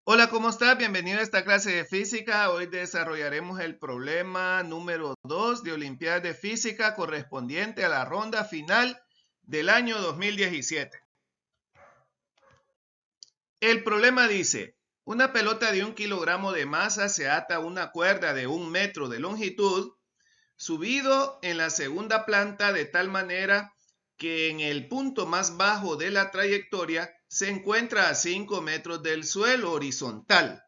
Hola, ¿cómo estás? Bienvenido a esta clase de física. Hoy desarrollaremos el problema número 2 de Olimpiadas de Física correspondiente a la ronda final del año 2017. El problema dice, una pelota de 1 kilogramo de masa se ata a una cuerda de 1 metro de longitud, subido en la segunda planta de tal manera que en el punto más bajo de la trayectoria se encuentra a 5 metros del suelo horizontal.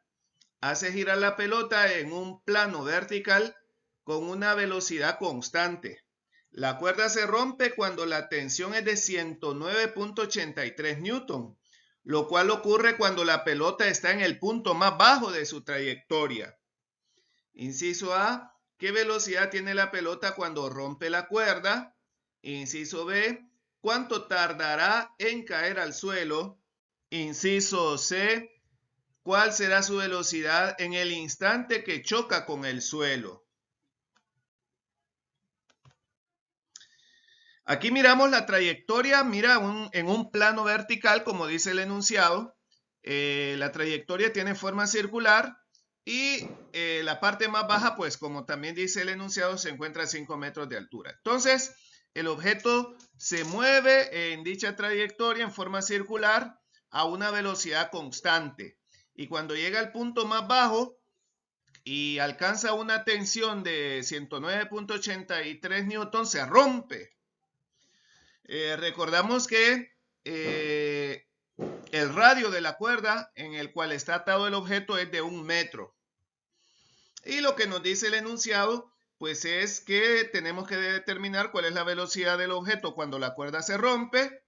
Hace girar la pelota en un plano vertical con una velocidad constante. La cuerda se rompe cuando la tensión es de 109.83 newton, lo cual ocurre cuando la pelota está en el punto más bajo de su trayectoria. Inciso A, ¿qué velocidad tiene la pelota cuando rompe la cuerda? Inciso B, ¿cuánto tardará en caer al suelo? Inciso C, ¿cuál será su velocidad en el instante que choca con el suelo? Aquí miramos la trayectoria, mira en un plano vertical, como dice el enunciado. La trayectoria tiene forma circular y la parte más baja, pues como también dice el enunciado, se encuentra a 5 metros de altura. Entonces, el objeto se mueve en dicha trayectoria en forma circular a una velocidad constante. Y cuando llega al punto más bajo y alcanza una tensión de 109.83 newton, se rompe. Recordamos que el radio de la cuerda en el cual está atado el objeto es de 1 metro. Y lo que nos dice el enunciado, pues es que tenemos que determinar cuál es la velocidad del objeto cuando la cuerda se rompe,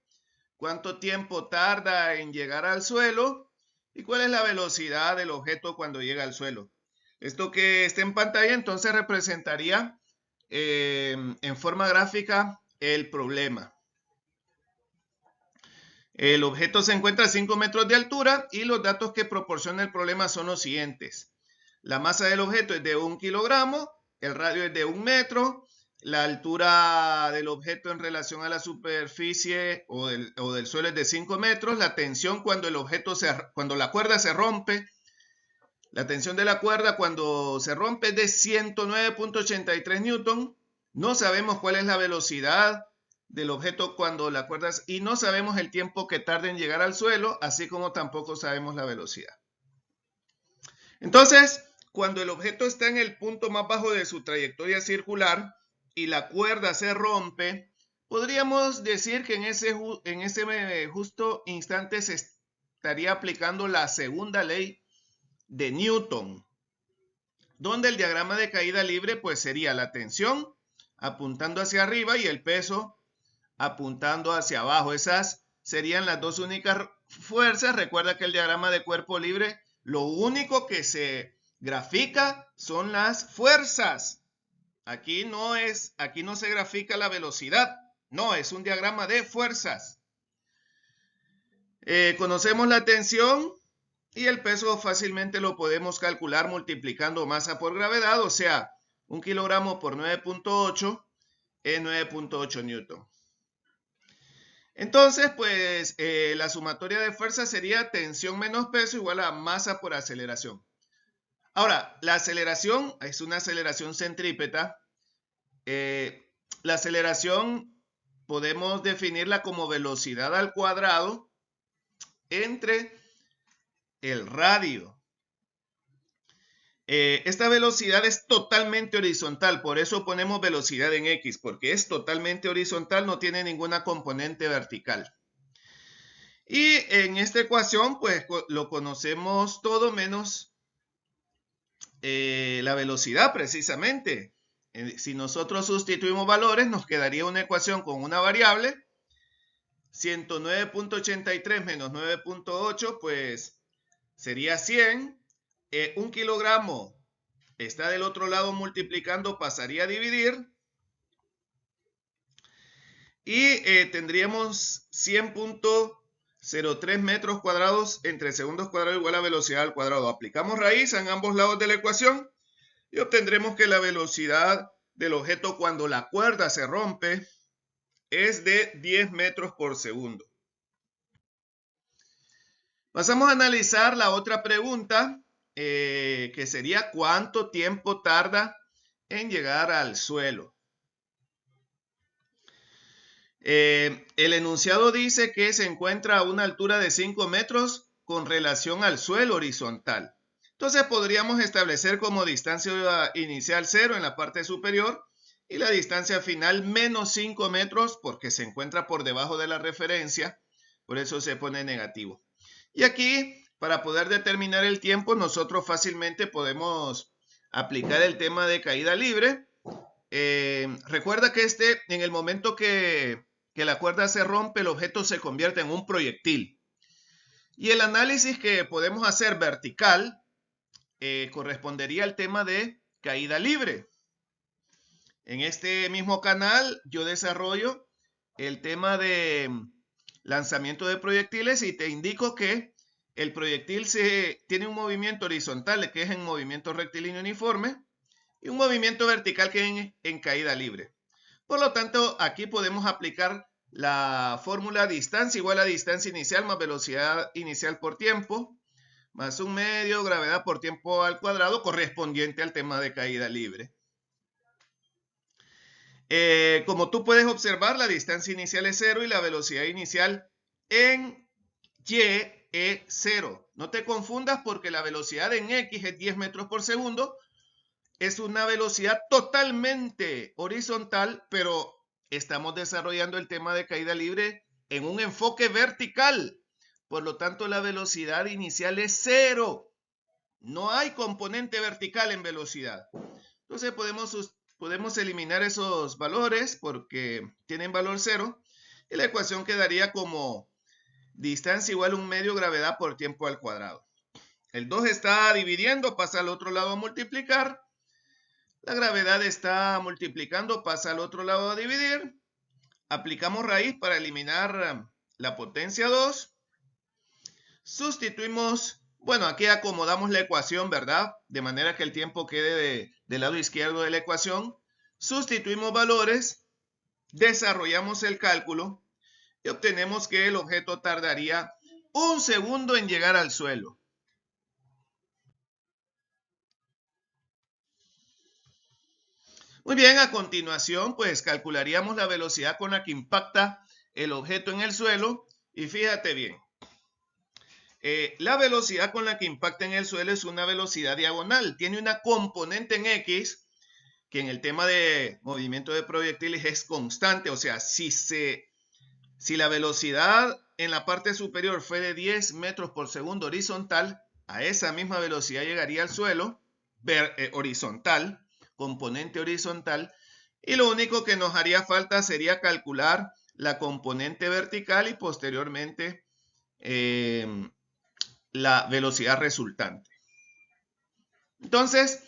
cuánto tiempo tarda en llegar al suelo y cuál es la velocidad del objeto cuando llega al suelo. Esto que está en pantalla entonces representaría en forma gráfica el problema. El objeto se encuentra a 5 metros de altura y los datos que proporciona el problema son los siguientes. La masa del objeto es de 1 kilogramo, el radio es de 1 metro, la altura del objeto en relación a la superficie o del suelo es de 5 metros, la tensión cuando la cuerda se rompe, la tensión de la cuerda cuando se rompe es de 109.83 newton, no sabemos cuál es la velocidad del objeto cuando la cuerda y no sabemos el tiempo que tarda en llegar al suelo, así como tampoco sabemos la velocidad. Entonces, cuando el objeto está en el punto más bajo de su trayectoria circular y la cuerda se rompe, podríamos decir que en ese justo instante se estaría aplicando la segunda ley de Newton, donde el diagrama de caída libre pues sería la tensión apuntando hacia arriba y el peso apuntando hacia abajo. Esas serían las dos únicas fuerzas. Recuerda que el diagrama de cuerpo libre, lo único que se grafica son las fuerzas. Aquí no se grafica la velocidad. No, es un diagrama de fuerzas. Conocemos la tensión y el peso fácilmente lo podemos calcular multiplicando masa por gravedad, o sea, 1 kilogramo por 9.8 es 9.8 newton. Entonces, pues la sumatoria de fuerzas sería tensión menos peso igual a masa por aceleración. Ahora, la aceleración es una aceleración centrípeta. La aceleración podemos definirla como velocidad al cuadrado entre el radio. Esta velocidad es totalmente horizontal, por eso ponemos velocidad en X, porque es totalmente horizontal, no tiene ninguna componente vertical. Y en esta ecuación, pues lo conocemos todo menos la velocidad precisamente. Si nosotros sustituimos valores, nos quedaría una ecuación con una variable, 109.83 menos 9.8, pues sería 100. 1 kilogramo está del otro lado multiplicando, pasaría a dividir. Y tendríamos 100.03 metros cuadrados entre segundos cuadrados igual a velocidad al cuadrado. Aplicamos raíz en ambos lados de la ecuación y obtendremos que la velocidad del objeto cuando la cuerda se rompe es de 10 metros por segundo. Pasamos a analizar la otra pregunta, que sería ¿cuánto tiempo tarda en llegar al suelo? El enunciado dice que se encuentra a una altura de 5 metros con relación al suelo horizontal. Entonces podríamos establecer como distancia inicial 0 en la parte superior y la distancia final menos 5 metros porque se encuentra por debajo de la referencia, por eso se pone negativo. Y aquí, para poder determinar el tiempo, nosotros fácilmente podemos aplicar el tema de caída libre. Recuerda que en el momento que la cuerda se rompe, el objeto se convierte en un proyectil. Y el análisis que podemos hacer vertical correspondería al tema de caída libre. En este mismo canal yo desarrollo el tema de lanzamiento de proyectiles y te indico que el proyectil tiene un movimiento horizontal que es en movimiento rectilíneo uniforme y un movimiento vertical que es en caída libre. Por lo tanto, aquí podemos aplicar la fórmula distancia igual a distancia inicial más velocidad inicial por tiempo, más un medio gravedad por tiempo al cuadrado correspondiente al tema de caída libre. Como tú puedes observar, la distancia inicial es 0 y la velocidad inicial en y es 0. No te confundas porque la velocidad en x es 10 metros por segundo. Es una velocidad totalmente horizontal, pero estamos desarrollando el tema de caída libre en un enfoque vertical. Por lo tanto, la velocidad inicial es 0. No hay componente vertical en velocidad. Entonces podemos eliminar esos valores porque tienen valor 0. Y la ecuación quedaría como distancia igual a un medio gravedad por tiempo al cuadrado. El 2 está dividiendo, pasa al otro lado a multiplicar. La gravedad está multiplicando, pasa al otro lado a dividir. Aplicamos raíz para eliminar la potencia 2. Sustituimos, bueno, aquí acomodamos la ecuación, ¿verdad? De manera que el tiempo quede del lado izquierdo de la ecuación. Sustituimos valores, desarrollamos el cálculo y obtenemos que el objeto tardaría 1 segundo en llegar al suelo. Muy bien, a continuación, pues calcularíamos la velocidad con la que impacta el objeto en el suelo. Y fíjate bien, la velocidad con la que impacta en el suelo es una velocidad diagonal. Tiene una componente en X, que en el tema de movimiento de proyectiles es constante. O sea, si la velocidad en la parte superior fue de 10 metros por segundo horizontal, a esa misma velocidad llegaría al suelo horizontal, componente horizontal, y lo único que nos haría falta sería calcular la componente vertical y posteriormente la velocidad resultante. Entonces,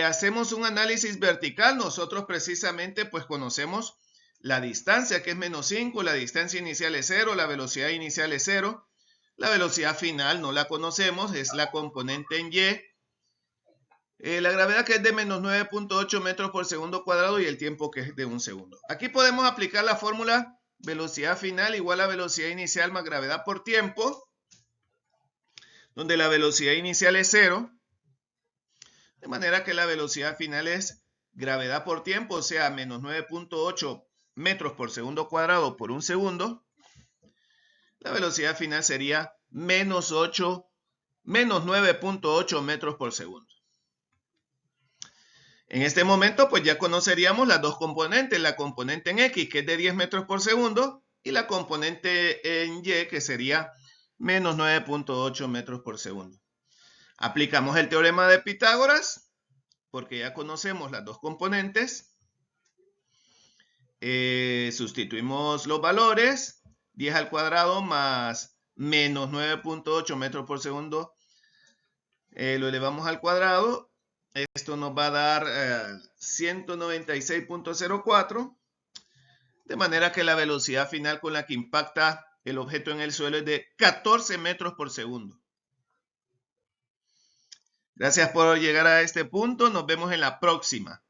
hacemos un análisis vertical. Nosotros precisamente pues conocemos la distancia, que es menos 5, la distancia inicial es 0, la velocidad inicial es 0. La velocidad final no la conocemos, es la componente en y. La gravedad que es de menos 9.8 metros por segundo cuadrado y el tiempo que es de 1 segundo. Aquí podemos aplicar la fórmula velocidad final igual a velocidad inicial más gravedad por tiempo, donde la velocidad inicial es 0, de manera que la velocidad final es gravedad por tiempo, o sea, menos 9.8 metros por segundo cuadrado por 1 segundo. La velocidad final sería menos 9.8 metros por segundo. En este momento, pues ya conoceríamos las dos componentes, la componente en X, que es de 10 metros por segundo, y la componente en Y, que sería menos 9.8 metros por segundo. Aplicamos el teorema de Pitágoras, porque ya conocemos las dos componentes. Sustituimos los valores, 10 al cuadrado más menos 9.8 metros por segundo, lo elevamos al cuadrado. Esto nos va a dar 196.04, de manera que la velocidad final con la que impacta el objeto en el suelo es de 14 metros por segundo. Gracias por llegar a este punto. Nos vemos en la próxima.